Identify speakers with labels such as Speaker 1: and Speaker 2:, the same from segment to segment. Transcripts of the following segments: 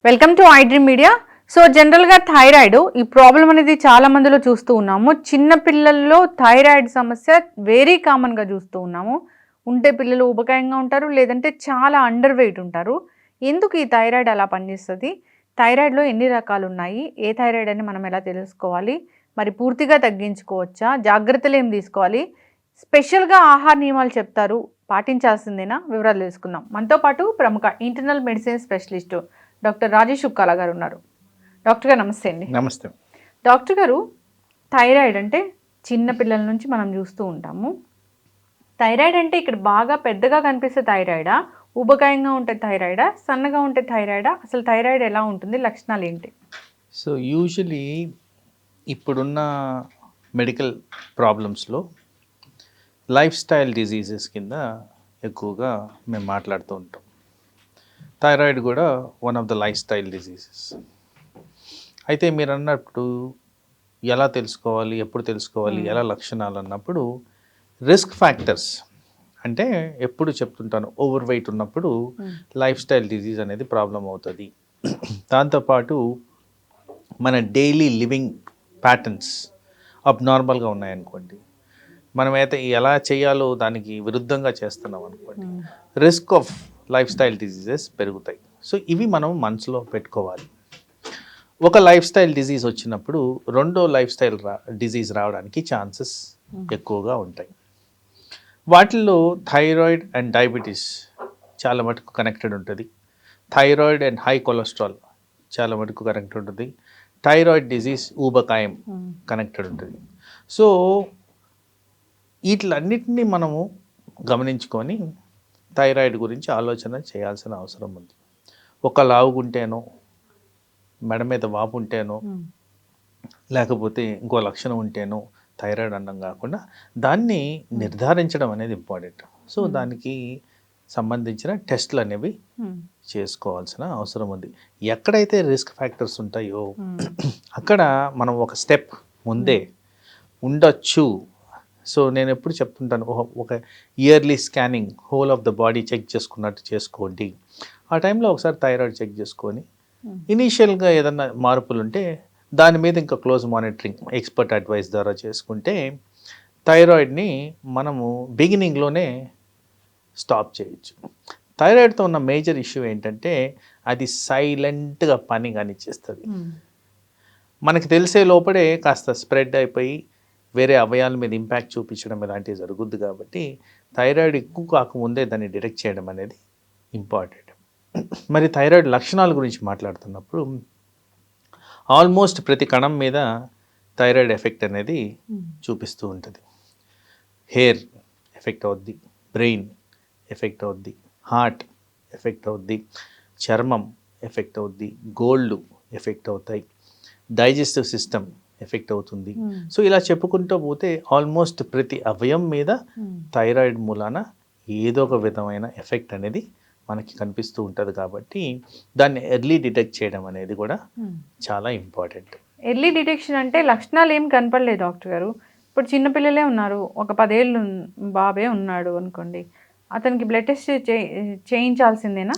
Speaker 1: Welcome to iDream media. So జనరల్గా thyroid ఈ problem అనేది చాలా మందిలో చూస్తూ ఉన్నాము. చిన్న పిల్లల్లో థైరాయిడ్ సమస్య వెరీ కామన్గా చూస్తూ ఉన్నాము. ఉంటే పిల్లలు ఉబకాయంగా ఉంటారు, లేదంటే చాలా అండర్ వెయిట్ ఉంటారు. ఎందుకు ఈ థైరాయిడ్ అలా పనిచేస్తుంది? థైరాయిడ్లో ఎన్ని రకాలు ఉన్నాయి? ఏ థైరాయిడ్ అని మనం ఎలా తెలుసుకోవాలి? మరి పూర్తిగా తగ్గించుకోవచ్చా? జాగ్రత్తలు ఏం తీసుకోవాలి? స్పెషల్గా ఆహార నియమాలు చెప్తారు, పాటించాల్సిందేనా? వివరాలు తెలుసుకుందాం. మనతో పాటు ప్రముఖ internal medicine specialist doctor Rajesh Ukkala గారు ఉన్నారు. డాక్టర్ గారు నమస్తే అండి.
Speaker 2: నమస్తే
Speaker 1: డాక్టర్ గారు, థైరాయిడ్ అంటే చిన్న పిల్లల నుంచి మనం చూస్తూ ఉంటాము. థైరాయిడ్ అంటే ఇక్కడ బాగా పెద్దగా కనిపిస్తే థైరాయిడా, ఊబకాయంగా ఉంటే థైరాయిడా, సన్నగా ఉంటే థైరాయిడా? అసలు థైరాయిడ్ ఎలా ఉంటుంది, లక్షణాలు ఏంటి?
Speaker 2: సో యూజువలీ ఇప్పుడున్న మెడికల్ ప్రాబ్లమ్స్లో లైఫ్ స్టైల్ డిజీజెస్ కింద ఎక్కువగా మేము మాట్లాడుతూ ఉంటాం. థైరాయిడ్ కూడా one of the life style diseases. అయితే మీరు అన్నప్పుడు ఎలా తెలుసుకోవాలి, ఎప్పుడు తెలుసుకోవాలి, ఎలా లక్షణాలు అన్నప్పుడు రిస్క్ ఫ్యాక్టర్స్ అంటే ఎప్పుడు చెప్తుంటాను, ఓవర్ వెయిట్ ఉన్నప్పుడు లైఫ్ స్టైల్ డిజీజ్ అనేది ప్రాబ్లం అవుతుంది. దాంతోపాటు మన డైలీ లివింగ్ ప్యాటర్న్స్ అబ్నార్మల్గా ఉన్నాయనుకోండి, మనమైతే ఎలా చేయాలో దానికి విరుద్ధంగా చేస్తున్నాం అనుకోండి, risk of life style diseases పెరుగుతాయి. సో ఇవి మనం మనసులో పెట్టుకోవాలి. ఒక లైఫ్ స్టైల్ డిజీజ్ వచ్చినప్పుడు రెండో లైఫ్ స్టైల్ డిజీజ్ రావడానికి ఛాన్సెస్ ఎక్కువగా ఉంటాయి. వాటిల్లో థైరాయిడ్ అండ్ డయాబెటీస్ చాలా మటుకు కనెక్టెడ్ ఉంటుంది. థైరాయిడ్ అండ్ హై కొలెస్ట్రాల్ చాలా మటుకు కనెక్టెడ్ ఉంటుంది. థైరాయిడ్ డిజీజ్ ఊబకాయం కనెక్టెడ్ ఉంటుంది. సో వీటిలన్నిటినీ మనము గమనించుకొని థైరాయిడ్ గురించి ఆలోచన చేయాల్సిన అవసరం ఉంది. ఒక లావుగుంటేనో, మెడ మీద వాపు ఉంటేనో, లేకపోతే ఇంకో లక్షణం ఉంటేనో థైరాయిడ్ అన్నం కాకుండా దాన్ని నిర్ధారించడం అనేది ఇంపార్టెంట్. సో దానికి సంబంధించిన టెస్ట్లు అనేవి చేసుకోవాల్సిన అవసరం ఉంది. ఎక్కడైతే రిస్క్ ఫ్యాక్టర్స్ ఉంటాయో అక్కడ మనం ఒక స్టెప్ ముందే ఉండొచ్చు. సో నేను ఎప్పుడు చెప్తుంటాను, ఒక yearly scanning whole of the body check చేసుకున్నట్టు చేసుకోండి. ఆ టైంలో ఒకసారి థైరాయిడ్ చెక్ చేసుకొని ఇనీషియల్గా ఏదన్నా మార్పులు ఉంటే దాని మీద ఇంకా క్లోజ్ మానిటరింగ్ ఎక్స్పర్ట్ అడ్వైస్ ద్వారా చేసుకుంటే థైరాయిడ్ని మనము బిగినింగ్లోనే స్టాప్ చేయొచ్చు. థైరాయిడ్తో ఉన్న మేజర్ ఇష్యూ ఏంటంటే అది సైలెంట్గా పని కానిచ్చేస్తుంది. మనకి తెలిసే లోపడే కాస్త స్ప్రెడ్ అయిపోయి వేరే అవయాల మీద ఇంపాక్ట్ చూపించడం ఇలాంటివి జరుగుద్ది. కాబట్టి థైరాయిడ్ ఎక్కువ కాకముందే దాన్ని డిటెక్ట్ చేయడం అనేది ఇంపార్టెంట్. మరి థైరాయిడ్ లక్షణాల గురించి మాట్లాడుతున్నప్పుడు ఆల్మోస్ట్ ప్రతి కణం మీద థైరాయిడ్ ఎఫెక్ట్ అనేది చూపిస్తూ ఉంటుంది. హెయిర్ ఎఫెక్ట్ అవుద్ది, బ్రెయిన్ ఎఫెక్ట్ అవుద్ది, హార్ట్ ఎఫెక్ట్ అవుద్ది, చర్మం ఎఫెక్ట్ అవుద్ది, గోళ్ళు ఎఫెక్ట్ అవుతాయి, డైజెస్టివ్ సిస్టమ్ ఎఫెక్ట్ అవుతుంది. సో ఇలా చెప్పుకుంటూ పోతే ఆల్మోస్ట్ ప్రతి అవయం మీద థైరాయిడ్ మూలాన ఏదో ఒక విధమైన ఎఫెక్ట్ అనేది మనకి కనిపిస్తూ ఉంటుంది. కాబట్టి దాన్ని ఎర్లీ డిటెక్ట్ చేయడం అనేది కూడా చాలా ఇంపార్టెంట్.
Speaker 1: ఎర్లీ డిటెక్షన్ అంటే లక్షణాలు ఏం కనపడలేదు డాక్టర్ గారు. ఇప్పుడు చిన్నపిల్లలే ఉన్నారు, ఒక 10 ఏళ్ళు బాబే ఉన్నాడు అనుకోండి, అతనికి బ్లడ్ టెస్ట్ చేయించాల్సిందేనా?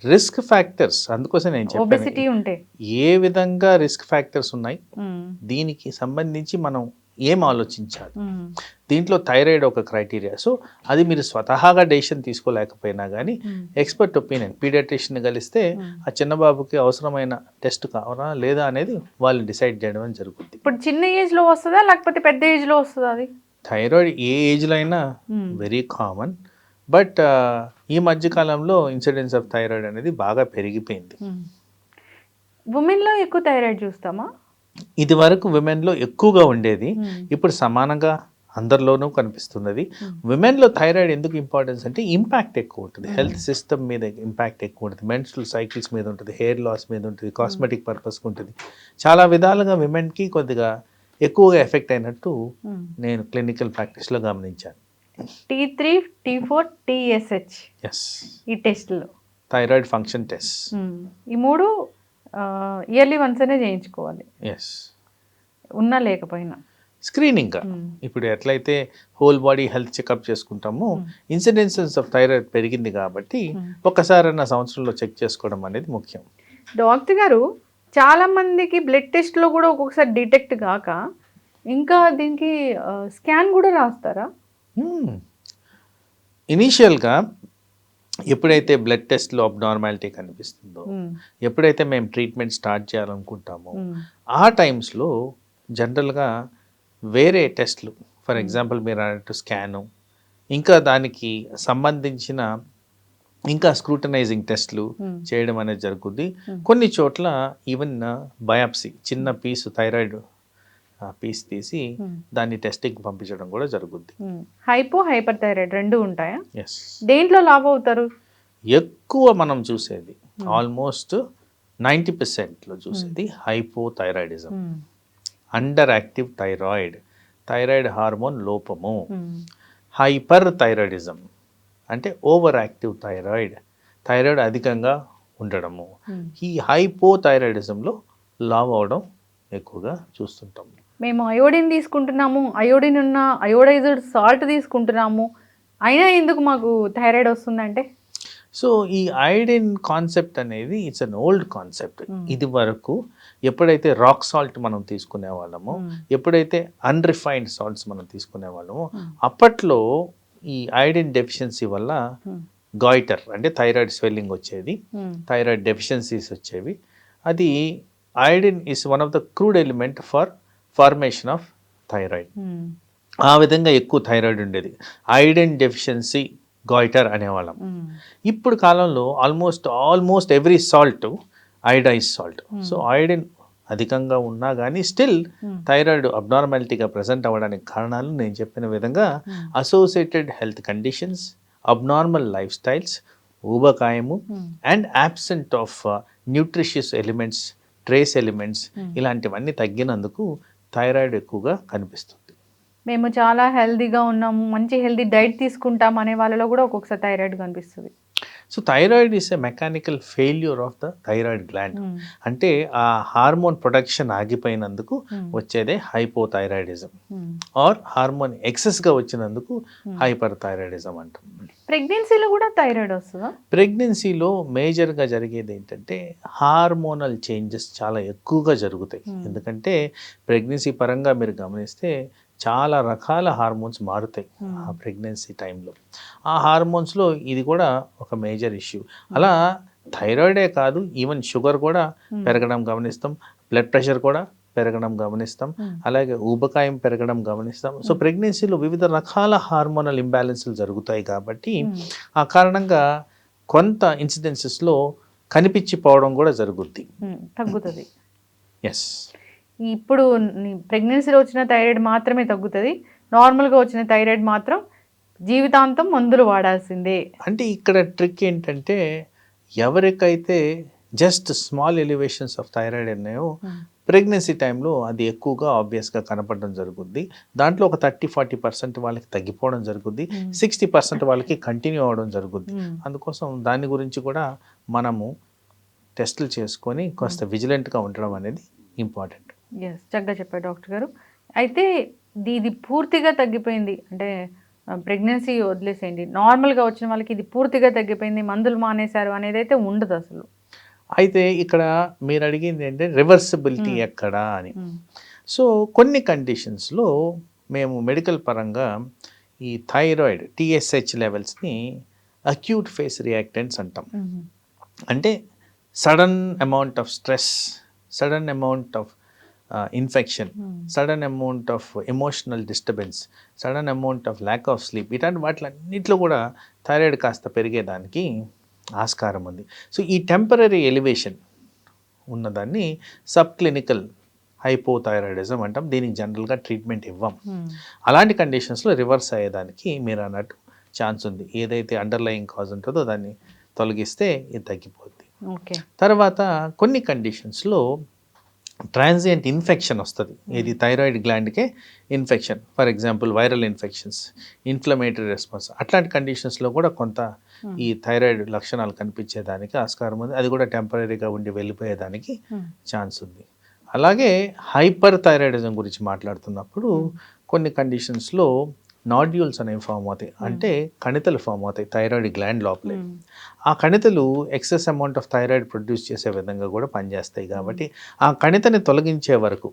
Speaker 2: రిస్క్ ఫ్యాక్టర్స్ అందుకోసం నేను
Speaker 1: చెప్పాను ఉంటే
Speaker 2: ఏ విధంగా రిస్క్ ఫ్యాక్టర్స్ ఉన్నాయి, దీనికి సంబంధించి మనం ఏం ఆలోచించాలి. దీంట్లో థైరాయిడ్ ఒక క్రైటీరియా. సో అది మీరు స్వతహాగా డెసిషన్ తీసుకోలేకపోయినా కానీ ఎక్స్పర్ట్ ఒపీనియన్ పీడియాట్రిషియన్ కలిస్తే ఆ చిన్న బాబుకి అవసరమైన టెస్ట్ కావాలా లేదా అనేది వాళ్ళు డిసైడ్ చేయడం జరుగుతుంది.
Speaker 1: ఇప్పుడు చిన్న ఏజ్లో వస్తుందా లేకపోతే పెద్ద ఏజ్లో వస్తుందా? అది
Speaker 2: థైరాయిడ్ ఏ ఏజ్లో అయినా వెరీ కామన్. బట్ ఈ మధ్యకాలంలో ఇన్సిడెన్స్ ఆఫ్ థైరాయిడ్ అనేది బాగా పెరిగిపోయింది.
Speaker 1: ఉమెన్లో ఎక్కువ థైరాయిడ్ చూస్తామా?
Speaker 2: ఇది వరకు విమెన్లో ఎక్కువగా ఉండేది, ఇప్పుడు సమానంగా అందరిలోనూ కనిపిస్తున్నది. విమెన్లో థైరాయిడ్ ఎందుకు ఇంపార్టెన్స్ అంటే ఇంపాక్ట్ ఎక్కువ ఉంటుంది, హెల్త్ సిస్టమ్ మీద ఇంపాక్ట్ ఎక్కువ ఉంటుంది, మెన్స్ట్రువల్ సైకిల్స్ మీద ఉంటుంది, హెయిర్ లాస్ మీద ఉంటుంది, కాస్మెటిక్ పర్పస్కి ఉంటుంది. చాలా విధాలుగా విమెన్కి కొద్దిగా ఎక్కువగా ఎఫెక్ట్ అయినట్టు నేను క్లినికల్ ప్రాక్టీస్లో గమనించాను.
Speaker 1: T3, T4, TSH ఈ టెస్ట్లో
Speaker 2: థైరాయిడ్ ఫంక్షన్ టెస్ట్,
Speaker 1: ఈ మూడు ఇయర్లీ వన్స్ అనే చేయించుకోవాలి,
Speaker 2: ఎస్
Speaker 1: ఉన్నా లేకపోయినా.
Speaker 2: స్క్రీనింగ్. ఇప్పుడు ఎట్లయితే హోల్ బాడీ హెల్త్ చెకప్ చేసుకుంటామో ఇన్సిడెన్సెస్ ఆఫ్ థైరాయిడ్ పెరిగింది కాబట్టి ఒక్కసారైనా సంవత్సరంలో చెక్ చేసుకోవడం అనేది ముఖ్యం.
Speaker 1: డాక్టర్ గారు, చాలా మందికి బ్లడ్ టెస్ట్లో కూడా ఒక్కొక్కసారి డిటెక్ట్ కాక ఇంకా దీనికి స్కాన్ కూడా రాస్తారా?
Speaker 2: ఇనీషియల్గా ఎప్పుడైతే బ్లడ్ టెస్ట్లో అబ్నార్మాలిటీ కనిపిస్తుందో, ఎప్పుడైతే మేము ట్రీట్మెంట్ స్టార్ట్ చేయాలనుకుంటామో ఆ టైమ్స్లో జనరల్గా వేరే టెస్ట్లు, ఫర్ ఎగ్జాంపుల్ మీరు అన్నట్టు స్కాను, ఇంకా దానికి సంబంధించిన ఇంకా స్క్రూటనైజింగ్ టెస్ట్లు చేయడం అనేది జరుగుద్ది. కొన్ని చోట్ల ఈవెన్ బయాప్సీ, చిన్న పీసు థైరాయిడ్ పీస్ తీసి దాన్ని టెస్టింగ్ పంపించడం కూడా జరుగుద్ది.
Speaker 1: హైపో హైపర్ థైరాయిడ్ రెండు ఉంటాయా?
Speaker 2: ఎస్.
Speaker 1: దేంట్లో లాభ అవుతారు?
Speaker 2: ఎక్కువ మనం చూసేది ఆల్మోస్ట్ 90%లో చూసేది hypothyroidism, under active thyroid, thyroid hormone లోపము. హైపర్ థైరాయిడిజం అంటే ఓవర్ యాక్టివ్ థైరాయిడ్, థైరాయిడ్ అధికంగా ఉండడము. ఈ హైపోథైరాయిడిజంలో లావ్ అవడం ఎక్కువగా చూస్తుంటాము.
Speaker 1: మేము అయోడిన్ తీసుకుంటున్నాము, అయోడిన్ ఉన్న అయోడైజ్డ్ సాల్ట్ తీసుకుంటున్నాము, అయినా ఎందుకు మాకు థైరాయిడ్ వస్తుందంటే?
Speaker 2: సో ఈ ఐడిన్ కాన్సెప్ట్ అనేది ఇట్స్ అన్ ఓల్డ్ కాన్సెప్ట్. ఇది వరకు ఎప్పుడైతే రాక్ సాల్ట్ మనం తీసుకునే వాళ్ళమో, ఎప్పుడైతే అన్రిఫైన్డ్ సాల్ట్స్ మనం తీసుకునే వాళ్ళమో, అప్పట్లో ఈ ఐడిన్ డెఫిషియన్సీ వల్ల గాయిటర్ అంటే థైరాయిడ్ స్వెల్లింగ్ వచ్చేది, థైరాయిడ్ డెఫిషియన్సీస్ వచ్చేవి. అది iodine is one of the crude element for formation of thyroid. ఆ విధంగా ఎక్కువ థైరాయిడ్ ఉండేది. ఐడిన్ డెఫిషియన్సీ గాయిటర్ అనేవాళ్ళం. ఇప్పుడు కాలంలో almost every salt iodised salt. So iodine అధికంగా ఉన్నా కానీ స్టిల్ థైరాయిడ్ అబ్నార్మాలిటీగా ప్రజెంట్ అవ్వడానికి కారణాలు నేను చెప్పిన విధంగా associated health conditions, abnormal lifestyles, ఊబకాయము and absent of nutritious elements, trace elements, ఇలాంటివన్నీ తగ్గినందుకు థైరాయిడ్ ఎక్కువగా కనిపిస్తుంది.
Speaker 1: మేము చాలా హెల్దీగా ఉన్నాము, మంచి హెల్దీ డైట్ తీసుకుంటాం అనే వాళ్ళలో కూడా ఒక్కొక్కసారి థైరాయిడ్ కనిపిస్తుంది.
Speaker 2: So thyroid is a mechanical failure of the thyroid gland. అంటే ఆ హార్మోన్ ప్రొడక్షన్ ఆగిపోయినందుకు వచ్చేదే హైపోథైరాయిడిజం, ఆర్ హార్మోన్ ఎక్సెస్గా వచ్చినందుకు హైపర్ థైరాయిడిజం అంటాం.
Speaker 1: ప్రెగ్నెన్సీలో కూడా థైరాయిడ్ వస్తుందా?
Speaker 2: ప్రెగ్నెన్సీలో మేజర్గా జరిగేది ఏంటంటే హార్మోనల్ చేంజెస్ చాలా ఎక్కువగా జరుగుతాయి. ఎందుకంటే ప్రెగ్నెన్సీ పరంగా మీరు గమనిస్తే చాలా రకాల హార్మోన్స్ మారుతాయి ఆ ప్రెగ్నెన్సీ టైంలో. ఆ హార్మోన్స్లో ఇది కూడా ఒక మేజర్ ఇష్యూ. అలా థైరాయిడే కాదు, ఈవెన్ షుగర్ కూడా పెరగడం గమనిస్తాం, బ్లడ్ ప్రెషర్ కూడా పెరగడం గమనిస్తాం, అలాగే ఊబకాయం పెరగడం గమనిస్తాం. సో ప్రెగ్నెన్సీలో వివిధ రకాల హార్మోనల్ ఇంబ్యాలెన్స్లు జరుగుతాయి కాబట్టి ఆ కారణంగా కొంత ఇన్సిడెన్సెస్లో కనిపించిపోవడం కూడా జరుగుద్ది,
Speaker 1: తగ్గుతుంది.
Speaker 2: ఎస్.
Speaker 1: ఇప్పుడు ప్రెగ్నెన్సీలో వచ్చిన థైరాయిడ్ మాత్రమే తగ్గుతుంది, నార్మల్గా వచ్చిన థైరాయిడ్ మాత్రం జీవితాంతం మందులు వాడాల్సిందే.
Speaker 2: అంటే ఇక్కడ ట్రిక్ ఏంటంటే ఎవరికైతే just small elevations of thyroid ఉన్నాయో ప్రెగ్నెన్సీ టైంలో అది ఎక్కువగా ఆబ్వియస్గా కనపడడం జరుగుద్ది. దాంట్లో ఒక 30-40% వాళ్ళకి తగ్గిపోవడం జరుగుద్ది, 60% వాళ్ళకి కంటిన్యూ అవ్వడం జరుగుద్ది. అందుకోసం దాని గురించి కూడా మనము టెస్టులు చేసుకొని కాస్త విజిలెంట్గా ఉండడం అనేది ఇంపార్టెంట్.
Speaker 1: ఎస్, చక్కగా చెప్పారు డాక్టర్ గారు. అయితే ఇది పూర్తిగా తగ్గిపోయింది అంటే ప్రెగ్నెన్సీ వదిలేసేయండి, నార్మల్గా వచ్చిన వాళ్ళకి ఇది పూర్తిగా తగ్గిపోయింది, మందులు మానేశారు అనేది అయితే ఉండదు అసలు.
Speaker 2: అయితే ఇక్కడ మీరు అడిగింది ఏంటంటే రివర్సిబిలిటీ ఎక్కడా అని. సో కొన్ని కండిషన్స్లో మేము మెడికల్ పరంగా ఈ థైరాయిడ్ TSH లెవెల్స్ని అక్యూట్ ఫేస్ రియాక్టెంట్స్ అంటాం. అంటే sudden amount of stress, sudden amount of infection, sudden amount of emotional disturbance, sudden amount of lack of sleep, ఇట్లాంటి వాటిలన్నింటిలో కూడా థైరాయిడ్ కాస్త పెరిగేదానికి ఆస్కారం ఉంది. సో ఈ టెంపరీ ఎలివేషన్ ఉన్నదాన్ని సబ్ క్లినికల్ హైపోథైరాయిడిజం అంటాం. దీనికి జనరల్గా ట్రీట్మెంట్ ఇవ్వం. అలాంటి కండిషన్స్లో రివర్స్ అయ్యేదానికి మీరు అన్నట్టు ఛాన్స్ ఉంది. ఏదైతే అండర్లయింగ్ కాజ్ ఉంటుందో దాన్ని తొలగిస్తే ఇది తగ్గిపోద్ది. తర్వాత కొన్ని కండిషన్స్లో ట్రాన్సియంట్ ఇన్ఫెక్షన్ వస్తుంది. ఇది థైరాయిడ్ గ్లాండ్కే infection, for example viral infections, inflammatory response, అట్లాంటి కండిషన్స్లో కూడా కొంత ఈ థైరాయిడ్ లక్షణాలు కనిపించేదానికి ఆస్కారం ఉంది. అది కూడా టెంపరీగా ఉండి వెళ్ళిపోయేదానికి ఛాన్స్ ఉంది. అలాగే హైపర్ థైరాయిడిజం గురించి మాట్లాడుతున్నప్పుడు కొన్ని కండిషన్స్లో నాడ్యూల్స్ అనేవి ఫామ్ అవుతాయి, అంటే కణితలు ఫామ్ అవుతాయి థైరాయిడ్ గ్లాండ్ లోపలే. ఆ కణితలు excess amount of thyroid produce చేసే విధంగా కూడా పనిచేస్తాయి. కాబట్టి ఆ కణితని తొలగించే వరకు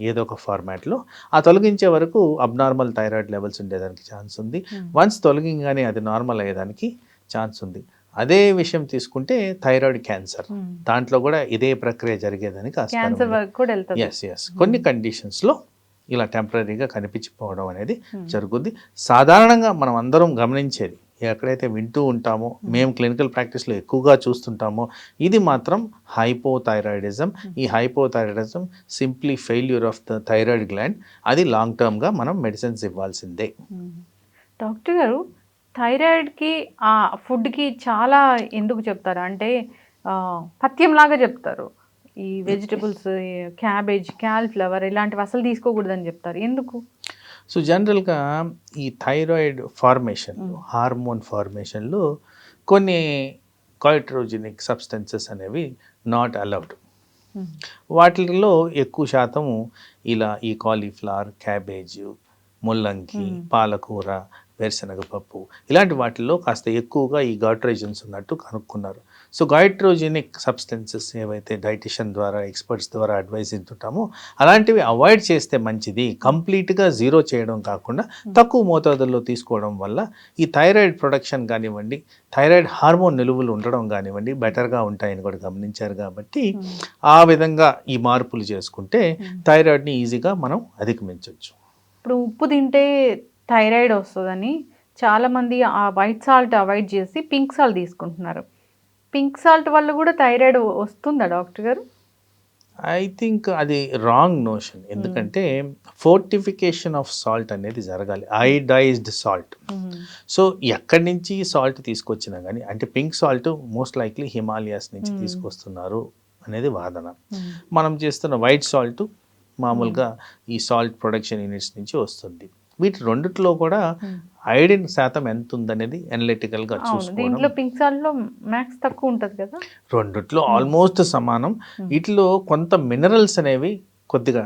Speaker 2: ఏదో ఒక ఫార్మాట్లో ఆ తొలగించే వరకు అబ్నార్మల్ థైరాయిడ్ లెవెల్స్ ఉండేదానికి ఛాన్స్ ఉంది. వన్స్ తొలగింగానే అది నార్మల్ అయ్యేదానికి ఛాన్స్ ఉంది. అదే విషయం తీసుకుంటే థైరాయిడ్ క్యాన్సర్, దాంట్లో కూడా ఇదే ప్రక్రియ జరిగేదానికి ఆస్కారం. ఎస్ కొన్ని కండిషన్స్లో ఇలా టెంపరీగా కనిపించిపోవడం అనేది జరుగుద్ది. సాధారణంగా మనం అందరం గమనించేది, ఎక్కడైతే వింటూ ఉంటామో, మేము క్లినికల్ ప్రాక్టీస్లో ఎక్కువగా చూస్తుంటామో, ఇది మాత్రం హైపోథైరాయిడిజం. ఈ hypothyroidism simply failure of the thyroid gland. అది లాంగ్ టర్మ్గా మనం మెడిసిన్స్ ఇవ్వాల్సిందే.
Speaker 1: డాక్టర్ గారు, థైరాయిడ్కి ఆ ఫుడ్కి చాలా ఎందుకు చెప్తారు అంటే పథ్యంలాగా చెప్తారు. ఈ వెజిటబుల్స్, క్యాబేజ్, క్యాలీఫ్లవర్ ఇలాంటివి అసలు తీసుకోకూడదని చెప్తారు, ఎందుకు?
Speaker 2: సో జనరల్గా ఈ థైరాయిడ్ ఫార్మేషన్లో, హార్మోన్ ఫార్మేషన్లో కొన్ని గాయిట్రోజెనిక్ సబ్స్టెన్సెస్ అనేవి నాట్ అలౌడ్. వాటిల్లో ఎక్కువ శాతం ఇలా ఈ కాలీఫ్లవర్, క్యాబేజ్, ముల్లంగి, పాలకూర, వేరుశనగ పప్పు ఇలాంటి వాటిల్లో కాస్త ఎక్కువగా ఈ గాయిట్రోజన్స్ ఉన్నట్టు కనుక్కున్నారు. సో గాయిట్రోజెనిక్ సబ్స్టెన్సెస్ ఏవైతే డైటిషియన్ ద్వారా, ఎక్స్పర్ట్స్ ద్వారా అడ్వైజ్ ఇస్తుంటామో అలాంటివి అవాయిడ్ చేస్తే మంచిది. కంప్లీట్గా జీరో చేయడం కాకుండా తక్కువ మోతాదుల్లో తీసుకోవడం వల్ల ఈ థైరాయిడ్ ప్రొడక్షన్ కానివ్వండి, థైరాయిడ్ హార్మోన్ నిలువలు ఉండడం కానివ్వండి బెటర్గా ఉంటాయని కూడా గమనించారు. కాబట్టి ఆ విధంగా ఈ మార్పులు చేసుకుంటే థైరాయిడ్ని ఈజీగా మనం అధిగమించవచ్చు.
Speaker 1: ఇప్పుడు ఉప్పు తింటే థైరాయిడ్ వస్తుందని చాలామంది ఆ వైట్ సాల్ట్ అవాయిడ్ చేసి పింక్ సాల్ట్ తీసుకుంటున్నారు. పింక్ సాల్ట్ వల్ల కూడా థైరాయిడ్ వస్తుందా డాక్టర్ గారు?
Speaker 2: ఐ థింక్ అది రాంగ్ నోషన్. ఎందుకంటే ఫోర్టిఫికేషన్ ఆఫ్ సాల్ట్ అనేది జరగాలి, అయోడైజ్డ్ సాల్ట్. సో ఎక్కడి నుంచి సాల్ట్ తీసుకొచ్చినా కానీ, అంటే pink salt most likely Himalayas నుంచి తీసుకొస్తున్నారు అనేది వాదన. మనం చేస్తున్న వైట్ సాల్ట్ మామూలుగా ఈ సాల్ట్ ప్రొడక్షన్ యూనిట్స్ నుంచి వస్తుంది. వీటి రెండిట్లో కూడా ఐరన్ శాతం ఎంత ఉందనేది అనలిటికల్గా చూసుకోవడం.
Speaker 1: పింక్ సాల్ట్లో మ్యాక్స్ తక్కువ ఉంటుంది కదా,
Speaker 2: రెండిట్లో ఆల్మోస్ట్ సమానం. వీటిలో కొంత మినరల్స్ అనేవి కొద్దిగా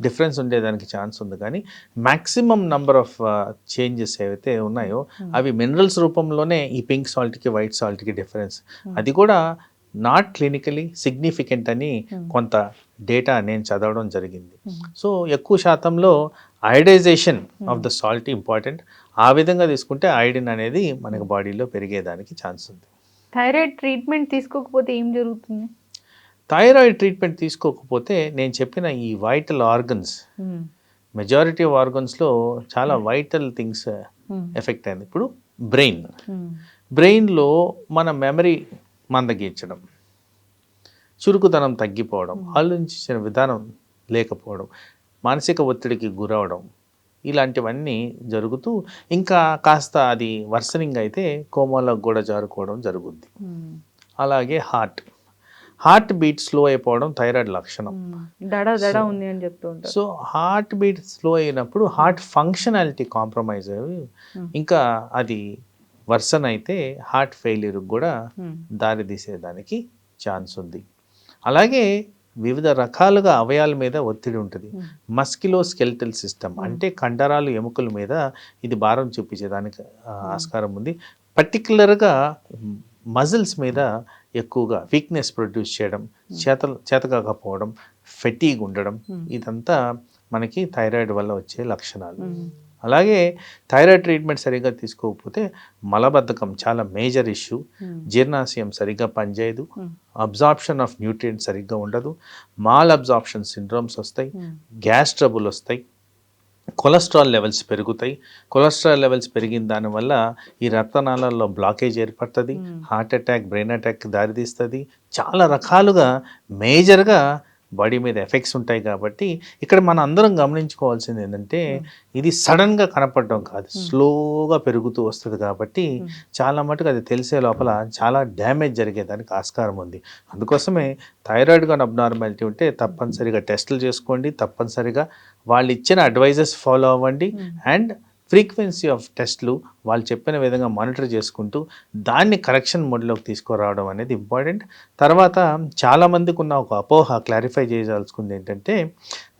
Speaker 2: డిఫరెన్స్ ఉండేదానికి ఛాన్స్ ఉంది, కానీ మ్యాక్సిమం నంబర్ ఆఫ్ చేంజెస్ ఏవైతే ఉన్నాయో అవి మినరల్స్ రూపంలోనే ఈ పింక్ సాల్ట్కి వైట్ సాల్ట్కి డిఫరెన్స్. అది కూడా నాట్ క్లినికలీ సిగ్నిఫికెంట్ అని కొంత డేటా నేను చదవడం జరిగింది. సో ఎక్కువ శాతంలో అయోడైజేషన్ ఆఫ్ ద సాల్ట్ ఇంపార్టెంట్. ఆ విధంగా తీసుకుంటే ఐరన్ అనేది మనకి బాడీలో పెరిగేదానికి ఛాన్స్ ఉంది.
Speaker 1: థైరాయిడ్ ట్రీట్మెంట్ తీసుకోకపోతే ఏం జరుగుతుంది?
Speaker 2: థైరాయిడ్ ట్రీట్మెంట్ తీసుకోకపోతే నేను చెప్పిన ఈ వైటల్ ఆర్గన్స్, మెజారిటీ ఆఫ్ ఆర్గన్స్లో చాలా వైటల్ థింగ్స్ ఎఫెక్ట్ అయింది. ఇప్పుడు బ్రెయిన్లో మన మెమరీ మందగించడం, చురుకుదనం తగ్గిపోవడం, ఆలోచించిన విధానం లేకపోవడం, మానసిక ఒత్తిడికి గురవడం, ఇలాంటివన్నీ జరుగుతూ ఇంకా కాస్త అది వర్సనింగ్ అయితే కోమాలోకి కూడా జారుకోవడం జరుగుద్ది. అలాగే హార్ట్ బీట్ స్లో అయిపోవడం థైరాయిడ్ లక్షణం.
Speaker 1: ఉంది అని చెప్తూ ఉంటారు.
Speaker 2: సో హార్ట్ బీట్ స్లో అయినప్పుడు హార్ట్ ఫంక్షనాలిటీ కాంప్రమైజ్ అయ్యి ఇంకా అది వర్సన్ అయితే హార్ట్ ఫెయిల్యూర్ కూడా దారి తీసేదానికి ఛాన్స్ ఉంది. అలాగే వివిధ రకాలుగా అవయాల మీద ఒత్తిడి ఉంటుంది. మస్కిలోస్కెలిటల్ సిస్టమ్ అంటే కండరాలు, ఎముకల మీద ఇది భారం చూపించేదానికి ఆస్కారం ఉంది. పర్టికులర్గా మజిల్స్ మీద ఎక్కువగా వీక్నెస్ ప్రొడ్యూస్ చేయడం, చేతకాకపోవడం, ఫెటీగ్ ఉండడం, ఇదంతా మనకి థైరాయిడ్ వల్ల వచ్చే లక్షణాలు. అలాగే థైరాయిడ్ ట్రీట్మెంట్ సరిగ్గా తీసుకోకపోతే మలబద్ధకం చాలా మేజర్ ఇష్యూ. జీర్ణాశయం సరిగ్గా పనిచేయదు, అబ్జార్ప్షన్ ఆఫ్ న్యూట్రియంట్స్ సరిగ్గా ఉండదు, మాల్ అబ్జార్ప్షన్ సిండ్రోమ్స్ వస్తాయి, గ్యాస్ ట్రబుల్ వస్తాయి, కొలెస్ట్రాల్ లెవెల్స్ పెరుగుతాయి. కొలెస్ట్రాల్ లెవెల్స్ పెరిగిన దానివల్ల ఈ రక్తనాళాల్లో బ్లాకేజ్ ఏర్పడుతుంది, హార్ట్ అటాక్, బ్రెయిన్ అటాక్ దారితీస్తుంది. చాలా రకాలుగా మేజర్గా బాడీ మీద ఎఫెక్ట్స్ ఉంటాయి. కాబట్టి ఇక్కడ మనం అందరం గమనించుకోవాల్సింది ఏంటంటే ఇది సడన్గా కనపడడం కాదు, స్లోగా పెరుగుతూ వస్తుంది. కాబట్టి చాలా మటుకు అది తెలిసే లోపల చాలా డ్యామేజ్ జరిగేదానికి ఆస్కారం ఉంది. అందుకోసమే థైరాయిడ్ కానీ అబ్నార్మాలిటీ ఉంటే తప్పనిసరిగా టెస్టులు చేసుకోండి, తప్పనిసరిగా వాళ్ళు ఇచ్చిన అడ్వైజెస్ ఫాలో అవ్వండి, అండ్ ఫ్రీక్వెన్సీ ఆఫ్ టెస్ట్లు వాళ్ళు చెప్పిన విధంగా మానిటర్ చేసుకుంటూ దాన్ని కరెక్షన్ మోడ్లోకి తీసుకురావడం అనేది ఇంపార్టెంట్. తర్వాత చాలామందికి ఉన్న ఒక అపోహ క్లారిఫై చేయదలుచుకుంది ఏంటంటే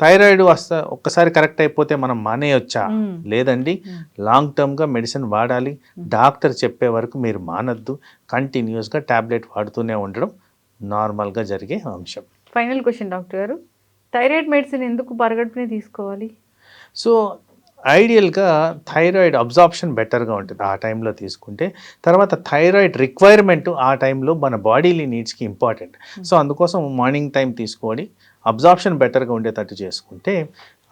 Speaker 2: థైరాయిడ్ ఒక్కసారి కరెక్ట్ అయిపోతే మనం మానేయొచ్చా? లేదండి, లాంగ్ టర్మ్గా మెడిసిన్ వాడాలి. డాక్టర్ చెప్పే వరకు మీరు మానద్దు. కంటిన్యూస్గా ట్యాబ్లెట్ వాడుతూనే ఉండడం నార్మల్గా జరిగే అంశం.
Speaker 1: ఫైనల్ క్వశ్చన్ డాక్టర్ గారు, థైరాయిడ్ మెడిసిన్ ఎందుకు పరగడుపునే తీసుకోవాలి?
Speaker 2: సో ఐడియల్గా థైరాయిడ్ అబ్జార్ప్షన్ బెటర్గా ఉంటుంది ఆ టైంలో తీసుకుంటే. తర్వాత థైరాయిడ్ రిక్వైర్మెంట్ ఆ టైంలో మన బాడీలీ నీడ్స్కి ఇంపార్టెంట్. సో అందుకోసం మార్నింగ్ టైం తీసుకొని అబ్జార్ప్షన్ బెటర్గా ఉండేటట్టు చేసుకుంటే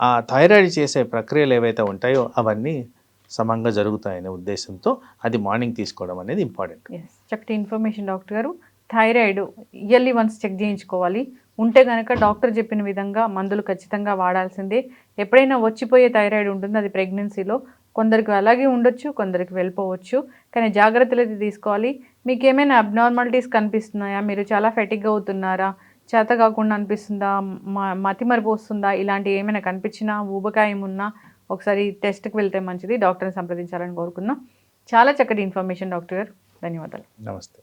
Speaker 2: ఆ థైరాయిడ్ చేసే ప్రక్రియలు ఏవైతే ఉంటాయో అవన్నీ సమంగా జరుగుతాయనే ఉద్దేశంతో అది మార్నింగ్ తీసుకోవడం అనేది ఇంపార్టెంట్.
Speaker 1: చక్కటి ఇన్ఫర్మేషన్ డాక్టర్ గారు. థైరాయిడ్ ఇయర్లీ వన్స్ చెక్ చేయించుకోవాలి. ఉంటే కనుక డాక్టర్ చెప్పిన విధంగా మందులు ఖచ్చితంగా వాడాల్సిందే. ఎప్పుడైనా వచ్చిపోయే థైరాయిడ్ ఉంటుంది, అది ప్రెగ్నెన్సీలో. కొందరికి అలాగే ఉండొచ్చు, కొందరికి వెళ్ళిపోవచ్చు. కానీ జాగ్రత్తలు అయితే తీసుకోవాలి. మీకు ఏమైనా అబ్నార్మాలిటీస్ కనిపిస్తున్నాయా? మీరు చాలా ఫెటిక్గా అవుతున్నారా? చేత కాకుండా అనిపిస్తుందా? మతిమరుపు వస్తుందా? ఇలాంటివి ఏమైనా కనిపించినా, ఊబకాయం ఉన్నా ఒకసారి టెస్ట్కి వెళ్తే మంచిది. డాక్టర్ని సంప్రదించాలని కోరుకున్నాం. చాలా చక్కటి ఇన్ఫర్మేషన్ డాక్టర్ గారు. ధన్యవాదాలు.
Speaker 2: నమస్తే.